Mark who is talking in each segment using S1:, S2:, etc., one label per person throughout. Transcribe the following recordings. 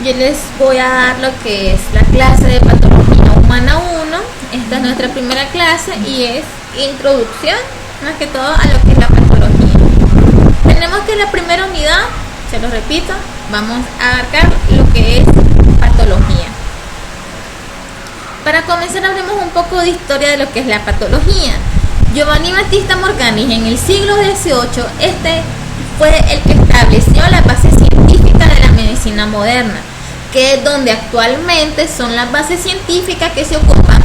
S1: yo les voy a dar lo que es la clase de patología humana 1. Esta es nuestra primera clase y es introducción, más que todo, a lo que es la patología. Tenemos que en la primera unidad, se lo repito, vamos a abarcar lo que es patología. Para comenzar, hablemos un poco de historia de lo que es la patología. Giovanni Battista Morgagni, en el siglo XVIII, fue el que estableció la base científica de la medicina moderna, que es donde actualmente son las bases científicas que se ocupan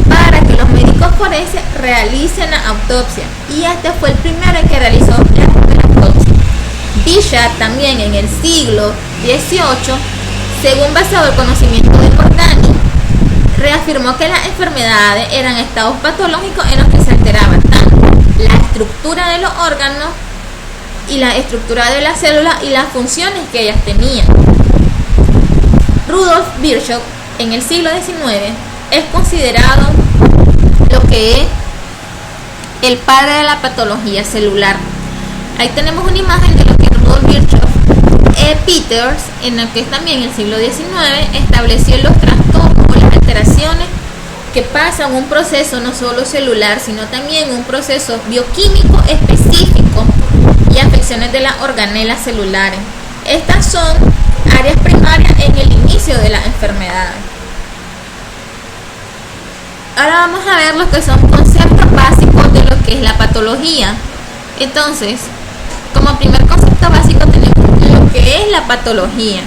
S1: para que los médicos forenses realicen la autopsia, y este fue el primero que realizó la autopsia. Bichat también en el siglo XVIII, según basado el conocimiento de Morgagni, reafirmó que las enfermedades eran estados patológicos en los que se alteraban tanto la estructura de los órganos y la estructura de las células y las funciones que ellas tenían. Rudolf Virchow en el siglo XIX es considerado lo que es el padre de la patología celular. Ahí tenemos una imagen de lo que Rudolf Virchow. Peters, en el que es también el siglo XIX, estableció los trastornos o las alteraciones que pasan un proceso no solo celular, sino también un proceso bioquímico específico y afecciones de las organelas celulares. Estas son áreas primarias en el inicio de las enfermedades. Ahora vamos a ver lo que son conceptos básicos de lo que es la patología. Entonces, como primer concepto básico tenemos lo que es la patología.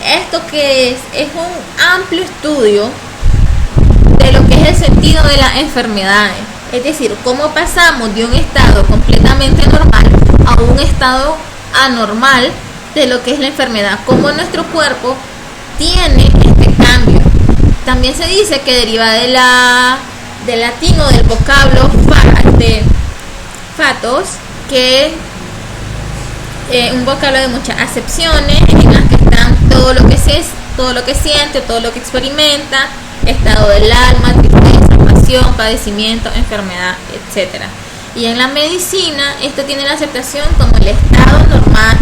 S1: Esto que es un amplio estudio de lo que es el sentido de las enfermedades, es decir, cómo pasamos de un estado completamente normal a un estado anormal de lo que es la enfermedad, cómo nuestro cuerpo tiene este cambio. También se dice que deriva del latín o del vocablo fatos, que es un vocablo de muchas acepciones en las que están todo lo que siente, todo lo que experimenta, estado del alma, tristeza, pasión, padecimiento, enfermedad, etc. Y en la medicina, esto tiene la aceptación como el estado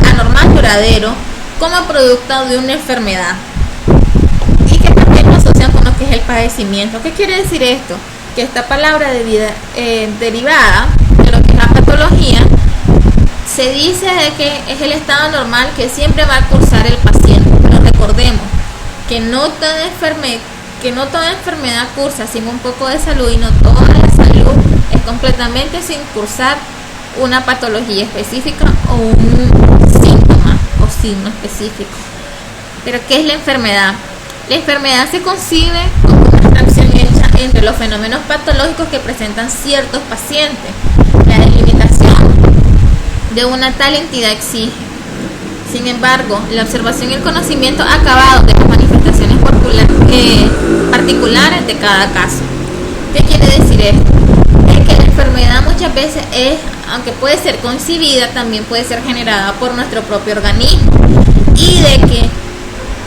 S1: anormal duradero como producto de una enfermedad, y que también lo asocian con lo que es el padecimiento. ¿Qué quiere decir esto? Que esta palabra derivada de lo que es la patología, se dice de que es el estado normal que siempre va a cursar el paciente, pero recordemos que no toda enfermedad cursa sin un poco de salud, y no toda la salud es completamente sin cursar una patología específica o un síntoma o signo específico. Pero ¿qué es la enfermedad? La enfermedad se concibe como una abstracción hecha entre los fenómenos patológicos que presentan ciertos pacientes. La delimitación de una tal entidad exige, sin embargo, la observación y el conocimiento acabado de las manifestaciones particulares de cada caso. ¿Qué quiere decir esto? Es que la enfermedad muchas veces aunque puede ser concebida, también puede ser generada por nuestro propio organismo, y de que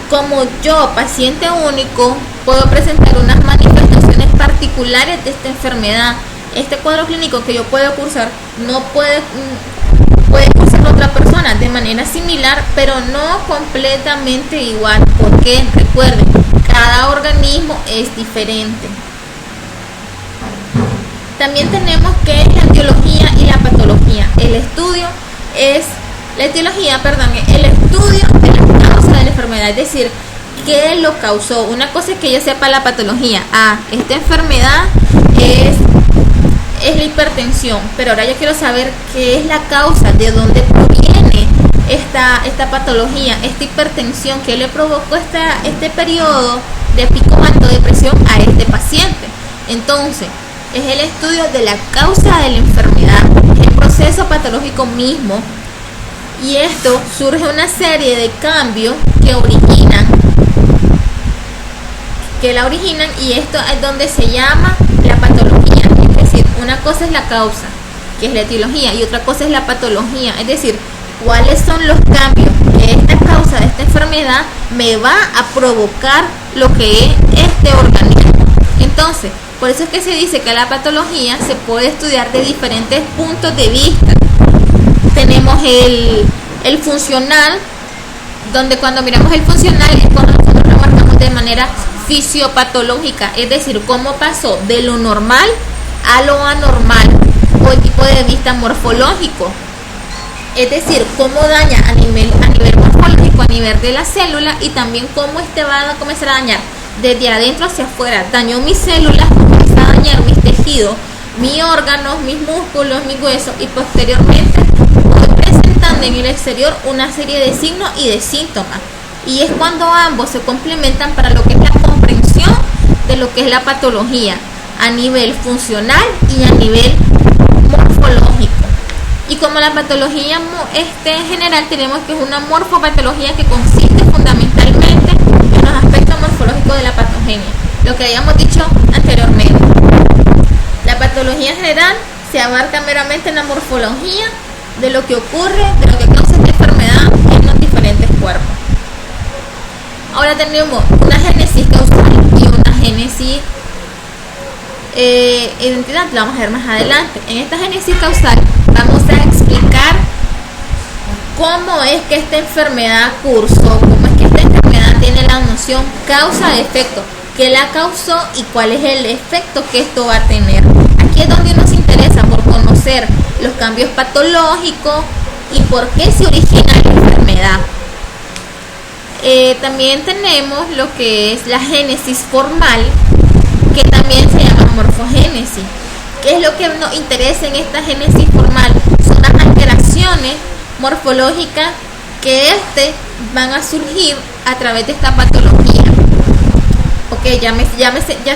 S1: como yo, paciente único, puedo presentar unas manifestaciones particulares de esta enfermedad. Este cuadro clínico que yo puedo cursar no puede cursar otra persona de manera similar, pero no completamente igual, porque recuerden, cada organismo es diferente. También tenemos que es la etiología y la patología. El estudio es la etiología, es el estudio de la causa de la enfermedad, es decir, qué lo causó. Una cosa es que yo sepa la patología. Esta enfermedad es la hipertensión, pero ahora yo quiero saber qué es la causa, de dónde proviene esta patología, esta hipertensión, qué le provocó este periodo de pico alto de presión a este paciente. Entonces, es el estudio de la causa de la enfermedad, el proceso patológico mismo, y esto surge una serie de cambios que la originan, y esto es donde se llama la patología. Es decir, una cosa es la causa, que es la etiología, y otra cosa es la patología, es decir, cuáles son los cambios que esta causa de esta enfermedad me va a provocar lo que es este organismo. Entonces, por eso es que se dice que la patología se puede estudiar de diferentes puntos de vista. Tenemos el funcional, donde cuando miramos el funcional es cuando vemos de manera fisiopatológica, es decir, cómo pasó de lo normal a lo anormal, o el tipo de vista morfológico, es decir, cómo daña a nivel morfológico, a nivel de la célula, y también cómo va a comenzar a dañar desde adentro hacia afuera. Dañó mis células, comienza a dañar mis tejidos, mis órganos, mis músculos, mis huesos, y posteriormente voy presentando en el exterior una serie de signos y de síntomas. Y es cuando ambos se complementan para lo que es la comprensión de lo que es la patología a nivel funcional y a nivel morfológico. Y como la patología en general, tenemos que es una morfopatología que consiste fundamentalmente en los aspectos morfológicos de la patogenia, lo que habíamos dicho anteriormente. La patología en general se abarca meramente en la morfología de lo que ocurre, de lo que causa esta enfermedad en los diferentes cuerpos. Ahora tenemos una génesis causal y una génesis identidad, la vamos a ver más adelante. En esta génesis causal vamos a explicar cómo es que esta enfermedad cursó, cómo es que esta enfermedad tiene la noción causa-efecto, qué la causó y cuál es el efecto que esto va a tener. Aquí es donde nos interesa por conocer los cambios patológicos y por qué se origina la enfermedad. También tenemos lo que es la génesis formal, que también se llama morfogénesis. ¿Qué es lo que nos interesa en esta génesis formal? Son las alteraciones morfológicas que van a surgir a través de esta patología. Ok, ya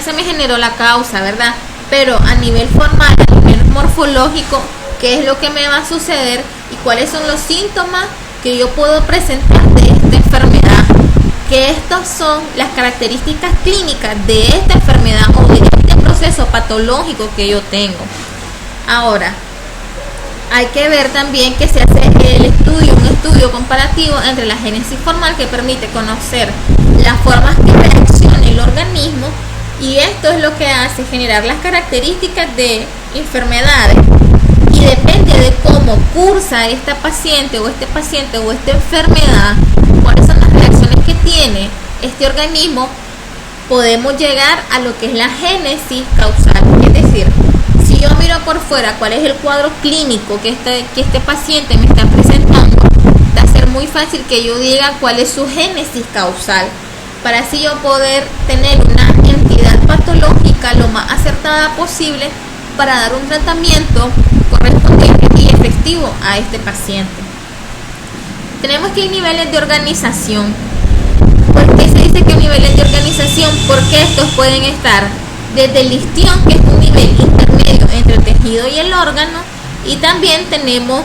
S1: se me generó la causa, ¿verdad? Pero a nivel formal, a nivel morfológico, ¿qué es lo que me va a suceder y cuáles son los síntomas que yo puedo presentar de esta enfermedad? Que estas son las características clínicas de esta enfermedad o de este proceso patológico que yo tengo. Ahora, hay que ver también que se hace un estudio comparativo entre la génesis formal, que permite conocer las formas que reacciona el organismo, y esto es lo que hace generar las características de enfermedades, y depende de cómo cursa esta paciente o esta enfermedad, cuáles son las reacciones que tiene este organismo, podemos llegar a lo que es la génesis causal. Es decir, si yo miro por fuera cuál es el cuadro clínico que este paciente me está presentando, va a ser muy fácil que yo diga cuál es su génesis causal, para así yo poder tener una entidad patológica lo más acertada posible para dar un tratamiento correspondiente y efectivo a este paciente. Tenemos que hay niveles de organización. ¿Por qué se dice que hay niveles de organización? Porque estos pueden estar desde el isquion, que es un nivel intermedio entre el tejido y el órgano, y también tenemos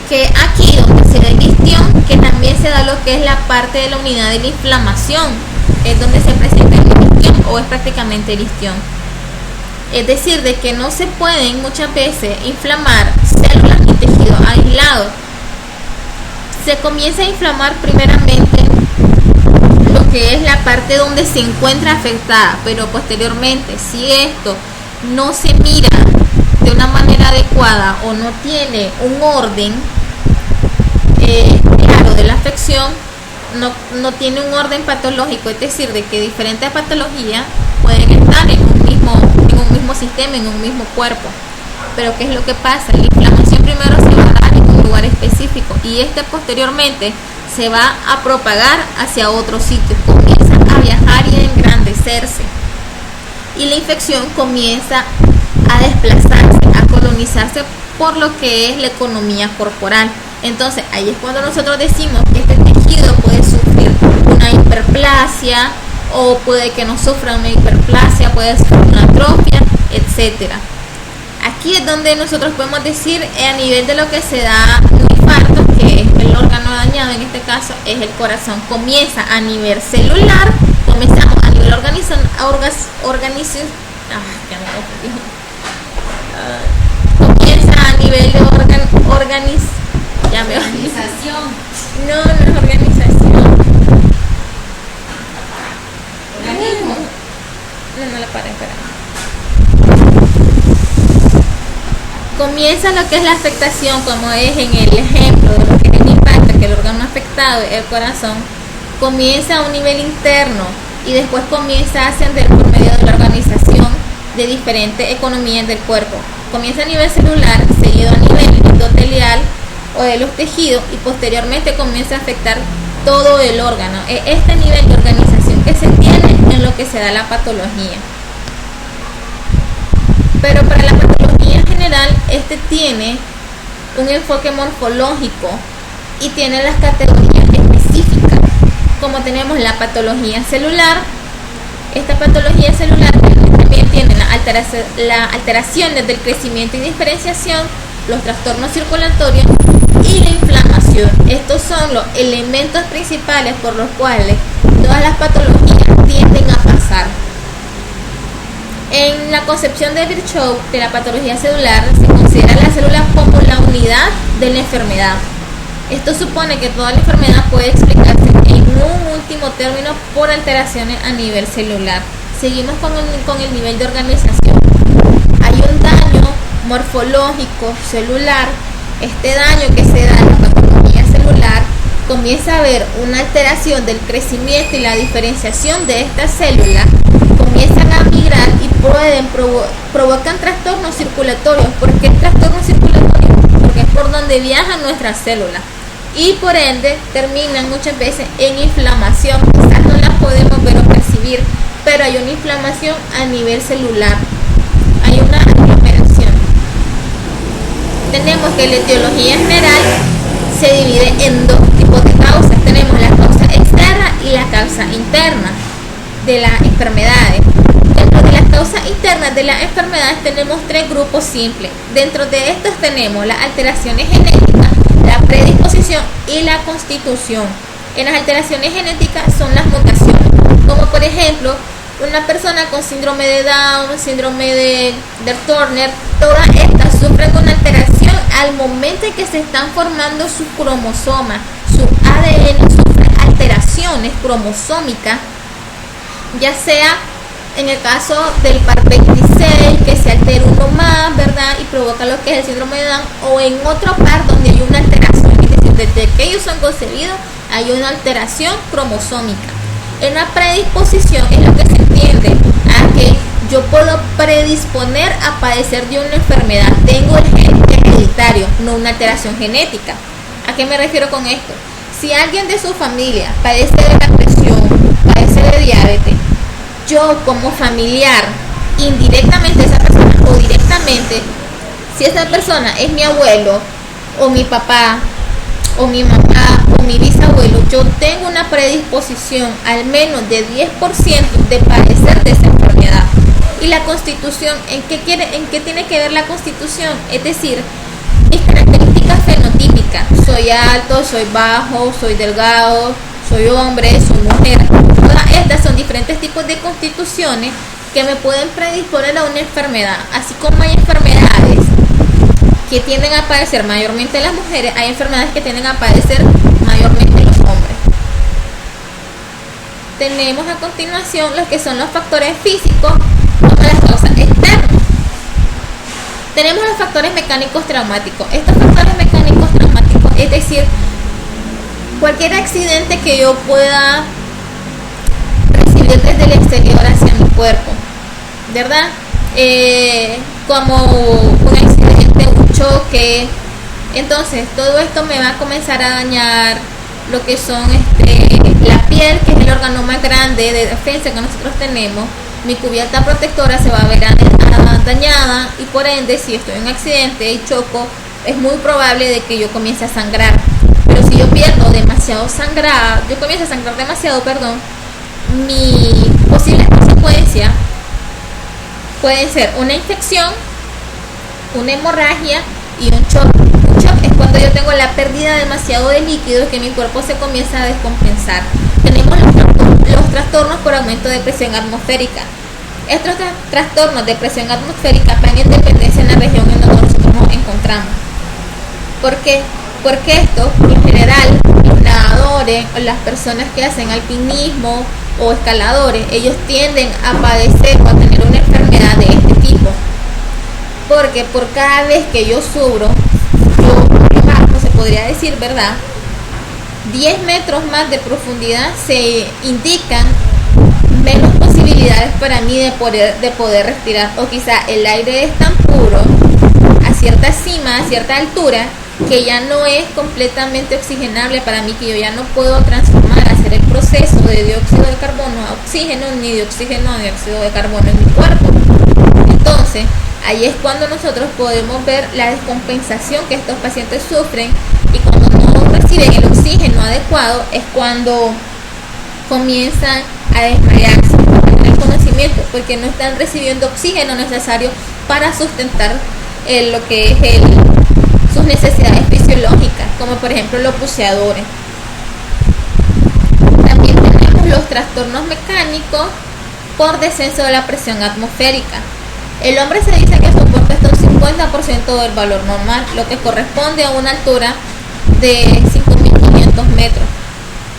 S1: que aquí donde se da el isquion, que también se da lo que es la parte de la unidad de la inflamación, es donde se presenta el isquion o es prácticamente el isquion. Es decir, de que no se pueden muchas veces inflamar células y tejidos aislados. Se comienza a inflamar primeramente lo que es la parte donde se encuentra afectada, pero posteriormente, si esto no se mira de una manera adecuada o no tiene un orden claro de la afección, no tiene un orden patológico, es decir, de que diferentes patologías pueden estar en un mismo sistema, en un mismo cuerpo. Pero ¿qué es lo que pasa? La inflamación primero se va a dar en un lugar específico, y posteriormente se va a propagar hacia otros sitios, comienza a viajar y a engrandecerse, y la infección comienza a desplazarse, a colonizarse por lo que es la economía corporal. Entonces ahí es cuando nosotros decimos que este tejido puede sufrir una hiperplasia, o puede que no sufra una hiperplasia, puede sufrir una atrofia, etcétera. Aquí es donde nosotros podemos decir a nivel de lo que se da un infarto, que es el órgano dañado, en este caso es el corazón. Comienza a nivel celular, comenzamos a nivel comienza a nivel de organización. No es organización. ¿Organismo? No la paren, espera. Comienza lo que es la afectación, como es en el ejemplo de lo que es el impacto, que el órgano afectado es el corazón. comienza a un nivel interno y después comienza a ascender por medio de la organización de diferentes economías del cuerpo. Comienza a nivel celular, seguido a nivel endotelial o de los tejidos, y posteriormente comienza a afectar todo el órgano. Es este nivel de organización que se tiene en lo que se da la patología. Pero para la patología en general, tiene un enfoque morfológico y tiene las categorías específicas, como tenemos la patología celular. Esta patología celular también tiene la alteraciones del crecimiento y diferenciación, los trastornos circulatorios y la inflamación. Estos son los elementos principales por los cuales todas las patologías tienden a pasar. En la concepción de Virchow de la patología celular, se considera la célula como la unidad de la enfermedad. Esto supone que toda la enfermedad puede explicarse en un último término por alteraciones a nivel celular. Seguimos con el nivel de organización. Hay un daño morfológico celular. Este daño que se da en la patología celular comienza a haber una alteración del crecimiento y la diferenciación de estas células, comienzan a migrar y provocan trastornos circulatorios. ¿Por qué trastornos circulatorios? Porque es por donde viajan nuestras células y por ende terminan muchas veces en inflamación. Quizás no la podemos ver o percibir, pero hay una inflamación a nivel celular, hay una aglomeración. Tenemos que la etiología general se divide en dos tipos de causas. Tenemos la causa externa y la causa interna de las enfermedades. Dentro de las causas internas de las enfermedades tenemos tres grupos simples. Dentro de estos tenemos las alteraciones genéticas, la predisposición y la constitución. En las alteraciones genéticas son las mutaciones, como por ejemplo una persona con síndrome de Down, síndrome de Turner. Todas estas sufren una alteración al momento en que se están formando sus cromosomas. Su ADN sufre alteraciones cromosómicas, ya sea en el caso del par 26, que se altera uno más, ¿verdad? Y provoca lo que es el síndrome de Down, o en otro par donde hay una alteración, es decir, desde que ellos son concebidos hay una alteración cromosómica. En la predisposición es lo que se entiende a que yo puedo predisponer a padecer de una enfermedad. Tengo el gen hereditario, no una alteración genética. ¿A qué me refiero con esto? Si alguien de su familia padece de la presión, padece de diabetes, yo como familiar, indirectamente esa persona o directamente, si esa persona es mi abuelo o mi papá o mi mamá o mi bisabuelo, yo tengo una predisposición al menos de 10% de padecer de esa enfermedad. Y la constitución, ¿en qué tiene que ver la constitución? Es decir, mis características fenotípicas: soy alto, soy bajo, soy delgado, soy hombre, soy mujer. Todas estas son diferentes tipos de constituciones que me pueden predisponer a una enfermedad. Así como hay enfermedades que tienden a padecer mayormente las mujeres, hay enfermedades que tienden a padecer mayormente los hombres. Tenemos a continuación los que son los factores físicos, como las causas externas. Tenemos los factores mecánicos traumáticos. Estos factores mecánicos traumáticos, es decir, cualquier accidente que yo pueda recibir desde el exterior hacia mi cuerpo, ¿verdad? Como un accidente, un choque. Entonces todo esto me va a comenzar a dañar lo que son la piel, que es el órgano más grande de defensa que nosotros tenemos. Mi cubierta protectora se va a ver dañada, y por ende, si estoy en un accidente y choco, es muy probable de que yo comience a sangrar. Pero si yo pierdo demasiado sangrado, mi posible consecuencia pueden ser una infección, una hemorragia y un shock. Un shock es cuando yo tengo la pérdida demasiado de líquido, que mi cuerpo se comienza a descompensar. Tenemos los trastornos por aumento de presión atmosférica. Estos trastornos de presión atmosférica van en dependencia en la región en donde nosotros nos encontramos. ¿Por qué? Porque esto, por lo general, los nadadores o las personas que hacen alpinismo o escaladores, ellos tienden a padecer o a tener una enfermedad de este tipo. Porque por cada vez que yo subo, yo bajo, se podría decir, ¿verdad? 10 metros más de profundidad se indican menos posibilidades para mí de poder respirar, o quizá el aire es tan puro a cierta cima, a cierta altura, que ya no es completamente oxigenable para mí, que yo ya no puedo transformar, hacer el proceso de dióxido de carbono a oxígeno, ni de oxígeno a dióxido de carbono en mi cuerpo. Entonces, ahí es cuando nosotros podemos ver la descompensación que estos pacientes sufren, y cuando no reciben el oxígeno adecuado es cuando comienzan a desmayarse, a tener conocimiento, porque no están recibiendo oxígeno necesario para sustentar lo que es sus necesidades fisiológicas, como por ejemplo los buceadores. También tenemos los trastornos mecánicos por descenso de la presión atmosférica. El hombre se dice que soporta hasta un 50% del valor normal, lo que corresponde a una altura de 5.500 metros.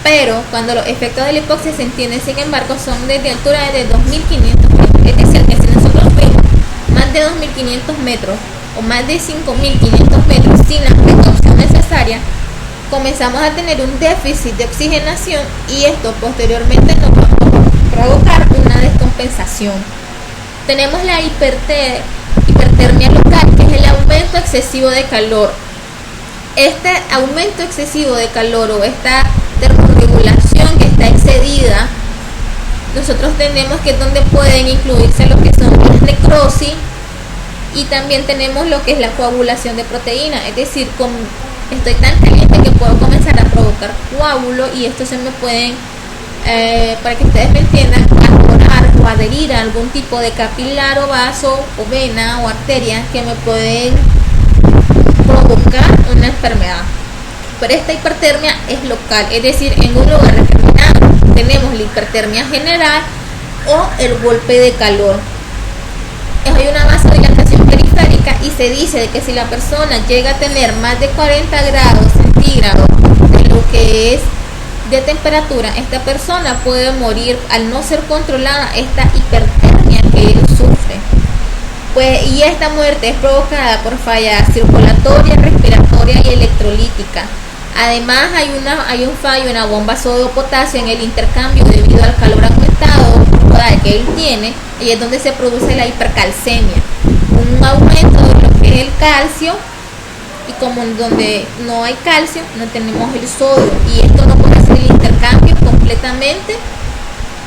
S1: Pero cuando los efectos de la hipoxia se entienden, sin embargo, son desde altura de 2.500 metros. Es decir, que si nosotros vemos más de 2.500 metros o más de 5.500 metros sin la precaución necesaria, comenzamos a tener un déficit de oxigenación, y esto posteriormente nos va a provocar una descompensación. Tenemos la hipertermia local, que es el aumento excesivo de calor. Este aumento excesivo de calor, o esta termorregulación que está excedida, nosotros tenemos que es donde pueden incluirse lo que son las necrosis, y también tenemos lo que es la coagulación de proteínas, es decir, estoy tan caliente que puedo comenzar a provocar coágulo, y esto se me pueden, para que ustedes me entiendan, atorar o adherir a algún tipo de capilar o vaso o vena o arteria que me pueden provocar una enfermedad. Pero esta hipertermia es local, es decir, en un lugar determinado. Tenemos la hipertermia general o el golpe de calor. Hay una vasodilatación periférica, y se dice de que si la persona llega a tener más de 40 grados centígrados de lo que es de temperatura, esta persona puede morir al no ser controlada esta hipertermia que él sufre. Pues, y esta muerte es provocada por falla circulatoria, respiratoria y electrolítica. Además, hay un fallo en la bomba sodio-potasio en el intercambio debido al calor aumentado que él tiene, y es donde se produce la hipercalcemia, un aumento de lo que es el calcio, y como donde no hay calcio no tenemos el sodio, y esto no puede hacer el intercambio completamente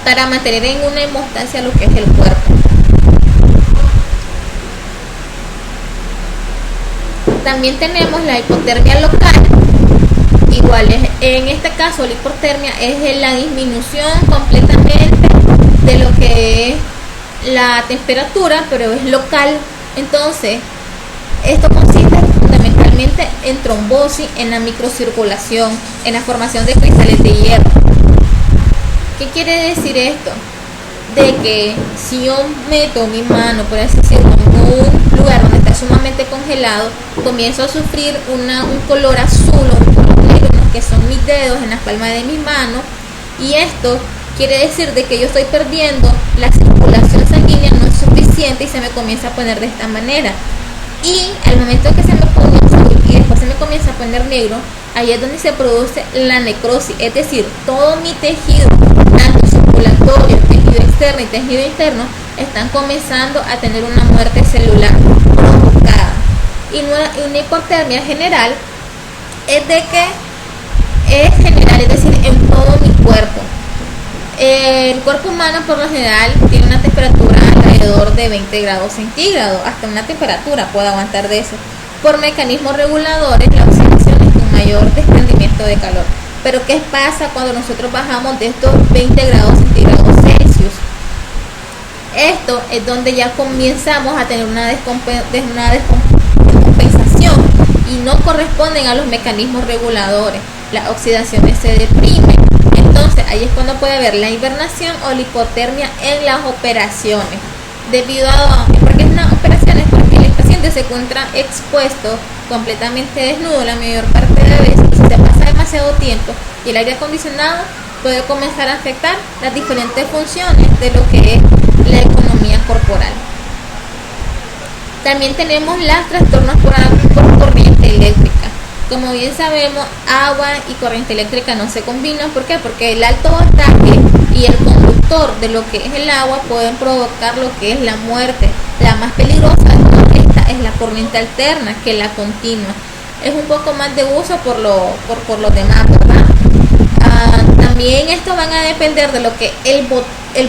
S1: para mantener en una hemostasia lo que es el cuerpo. También tenemos la hipotermia local. Igual, en este caso la hipotermia es la disminución completamente de lo que es la temperatura, pero es local. Entonces, esto consiste fundamentalmente en trombosis, en la microcirculación, en la formación de cristales de hierro. ¿Qué quiere decir esto? De que si yo meto mi mano, por así decirlo, en un lugar donde está sumamente congelado, comienzo a sufrir un color azul o un color negro, que son mis dedos en las palmas de mis manos, y esto quiere decir de que yo estoy perdiendo la circulación sanguínea, no es suficiente, y se me comienza a poner de esta manera. Y al momento que se me pone azul y después se me comienza a poner negro, ahí es donde se produce la necrosis, es decir, todo mi tejido, tanto circulatorio, tejido externo y tejido interno, están comenzando a tener una muerte celular provocada. Y una hipotermia general es de que es general, es decir, en todo mi cuerpo. El cuerpo humano por lo general tiene una temperatura alrededor de 20 grados centígrados, hasta una temperatura puede aguantar de eso. Por mecanismos reguladores, la oxidación es un mayor desprendimiento de calor. Pero ¿qué pasa cuando nosotros bajamos de estos 20 grados centígrados Celsius? Esto es donde ya comenzamos a tener una descompensación, y no corresponden a los mecanismos reguladores. Las oxidaciones se deprimen. Entonces ahí es cuando puede haber la hibernación o la hipotermia en las operaciones. Porque en las operaciones, porque el paciente se encuentra expuesto, completamente desnudo la mayor parte de las veces, y si se pasa demasiado tiempo, y el aire acondicionado puede comenzar a afectar las diferentes funciones de lo que es la economía corporal. También tenemos los trastornos por corriente eléctrica, Como bien sabemos, agua y corriente eléctrica no se combinan. ¿Por qué? Porque el alto voltaje y el conductor de lo que es el agua pueden provocar lo que es la muerte. La más peligrosa esta es la corriente alterna que la continua. Es un poco más de uso por los demás, ¿verdad? También esto van a depender de lo que el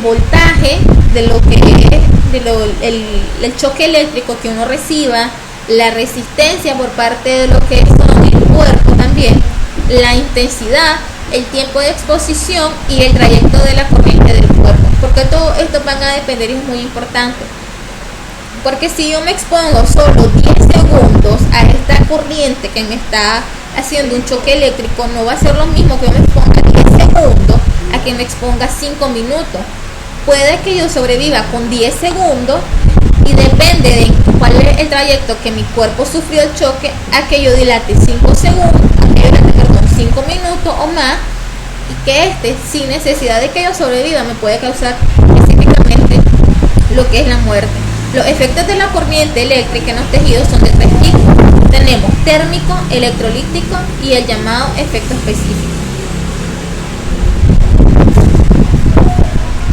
S1: voltaje, de lo que es el choque eléctrico que uno reciba, la resistencia por parte de lo que son el cuerpo también, la intensidad, el tiempo de exposición y el trayecto de la corriente del cuerpo, porque todo esto van a depender y es muy importante. Porque si yo me expongo solo 10 segundos a esta corriente que me está haciendo un choque eléctrico, no va a ser lo mismo que yo me exponga 10 segundos a que me exponga 5 minutos. Puede que yo sobreviva con 10 segundos y depende de cuál es el trayecto que mi cuerpo sufrió el choque, a que yo dilate 5 segundos, a que yo dilate, 5 minutos o más, y que sin necesidad de que yo sobreviva, me puede causar específicamente lo que es la muerte. Los efectos de la corriente eléctrica en los tejidos son de 3 tipos. Tenemos térmico, electrolítico y el llamado efecto específico.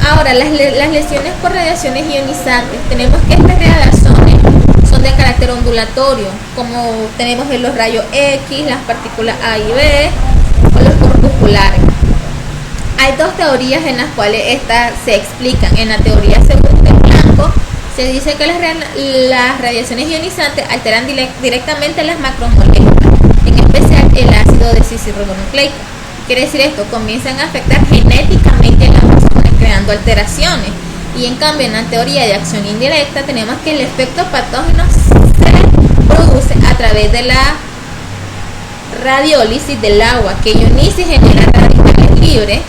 S1: Ahora, las lesiones por radiaciones ionizantes. Tenemos que estas radiaciones son de carácter ondulatorio, como tenemos en los rayos X, las partículas A y B o los corpusculares. Hay dos teorías en las cuales estas se explican. En la teoría según el Blanco, se dice que las radiaciones ionizantes alteran directamente las macromoléculas, en especial el ácido desoxirribonucleico. Quiere decir esto, comienzan a afectar genéticamente a las personas, creando alteraciones. Y en cambio, en la teoría de acción indirecta, tenemos que el efecto patógeno se produce a través de la radiólisis del agua, que ioniza y genera radicales libres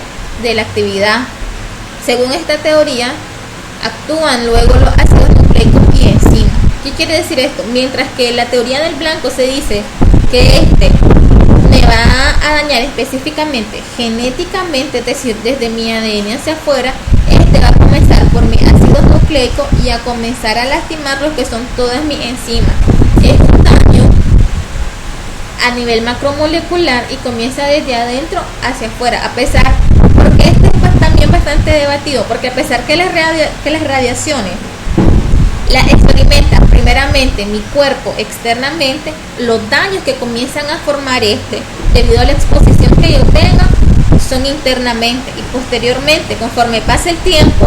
S1: de la actividad. Según esta teoría, actúan luego los ácidos nucleicos y enzimas. ¿Qué quiere decir esto? Mientras que en la teoría del Blanco se dice que me va a dañar específicamente, genéticamente, es decir, desde mi ADN hacia afuera, va a comenzar por mis ácidos nucleicos y a comenzar a lastimar lo que son todas mis enzimas. Es un daño a nivel macromolecular y comienza desde adentro hacia afuera, a pesar, porque es también bastante debatido, porque a pesar que las radiaciones las experimenta primeramente mi cuerpo externamente, los daños que comienzan a formar debido a la exposición que yo tenga son internamente, y posteriormente, conforme pasa el tiempo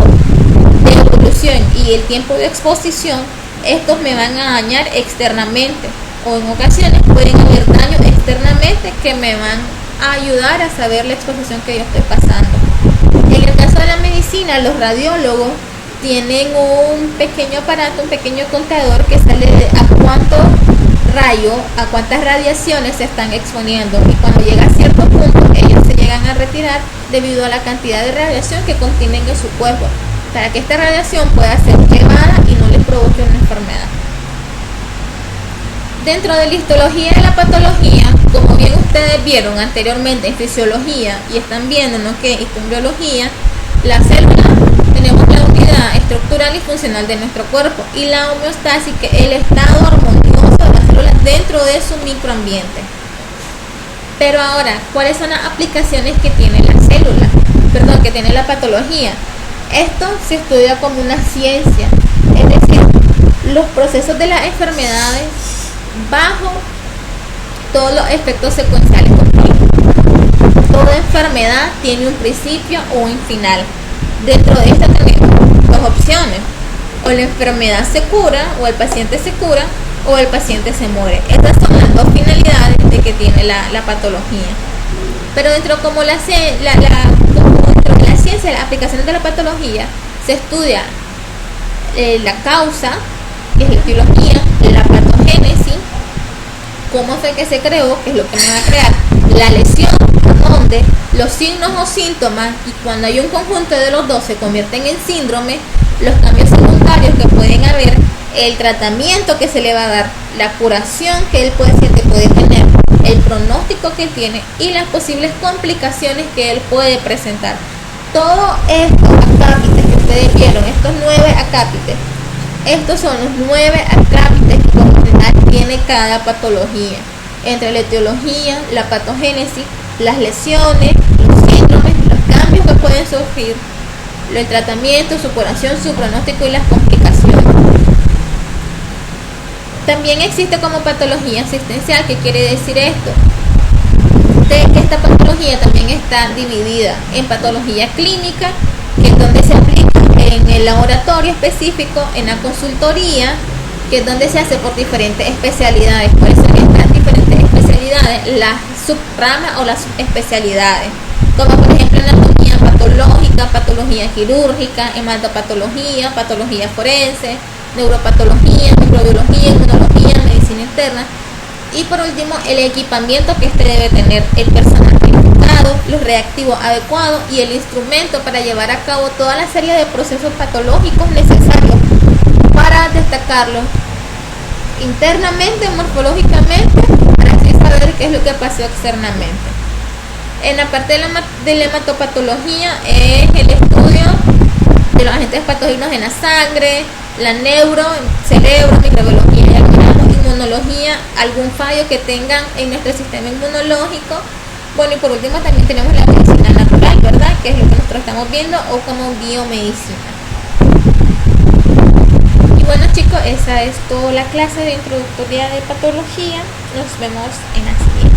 S1: de evolución y el tiempo de exposición, estos me van a dañar externamente, o en ocasiones pueden haber daños externamente que me van a ayudar a saber la exposición que yo estoy pasando. En el caso de la medicina, los radiólogos tienen un pequeño aparato, un pequeño contador que sale de a cuántos rayos, a cuántas radiaciones se están exponiendo, y cuando llega a cierto punto ellos se llegan a retirar debido a la cantidad de radiación que contienen en su cuerpo, para que esta radiación pueda ser quemada y no les provoque una enfermedad. Dentro de la histología y la patología, como bien ustedes vieron anteriormente en fisiología y están viendo lo que es embriología, la célula, tenemos la unidad estructural y funcional de nuestro cuerpo, y la homeostasis, que es el estado armonioso de las células dentro de su microambiente. Pero ahora, ¿cuáles son las aplicaciones que tiene la célula? Que tiene la patología. Esto se estudia como una ciencia, es decir, los procesos de las enfermedades bajo todos los efectos secuenciales continuos. Toda enfermedad tiene un principio o un final. Dentro de esta tenemos dos opciones: o la enfermedad se cura, o el paciente se cura, o el paciente se muere. Estas son las dos finalidades de que tiene la patología. Pero dentro de la ciencia, las aplicaciones de la patología, se estudia la causa, que es la etiología, la patogénesis, cómo fue que se creó, que es lo que me va a crear, la lesión, donde los signos o síntomas, y cuando hay un conjunto de los dos se convierten en síndrome, los cambios secundarios que pueden haber, el tratamiento que se le va a dar, la curación que el paciente puede tener, el pronóstico que tiene y las posibles complicaciones que él puede presentar. Todos estos acápites que ustedes vieron, estos 9 acápites, estos son los 9 acápites que por lo general tiene cada patología. entre la etiología, la patogénesis, las lesiones, los síndromes, los cambios que pueden surgir, el tratamiento, su curación, su pronóstico y las complicaciones. También existe como patología asistencial. ¿Qué quiere decir esto? De que esta patología también está dividida en patología clínica, que es donde se aplica en el laboratorio específico, en la consultoría, que es donde se hace por diferentes especialidades. Por eso estas diferentes especialidades, las subramas o las subespecialidades, como por ejemplo anatomía patológica, patología quirúrgica, hematopatología, patología forense, neuropatología, microbiología, inmunología, medicina interna. Y por último, el equipamiento que debe tener el personal calificado, los reactivos adecuados y el instrumento para llevar a cabo toda la serie de procesos patológicos necesarios para destacarlos internamente, morfológicamente, para así saber qué es lo que pasó externamente. En la parte de la hematopatología es el estudio de los agentes patógenos en la sangre, la cerebro, microbiología y inmunología, algún fallo que tengan en nuestro sistema inmunológico. Bueno, y por último también tenemos la medicina natural, ¿verdad? Que es lo que nosotros estamos viendo, o como biomedicina. Y bueno, chicos, esa es toda la clase de introductoria de patología. Nos vemos en la siguiente.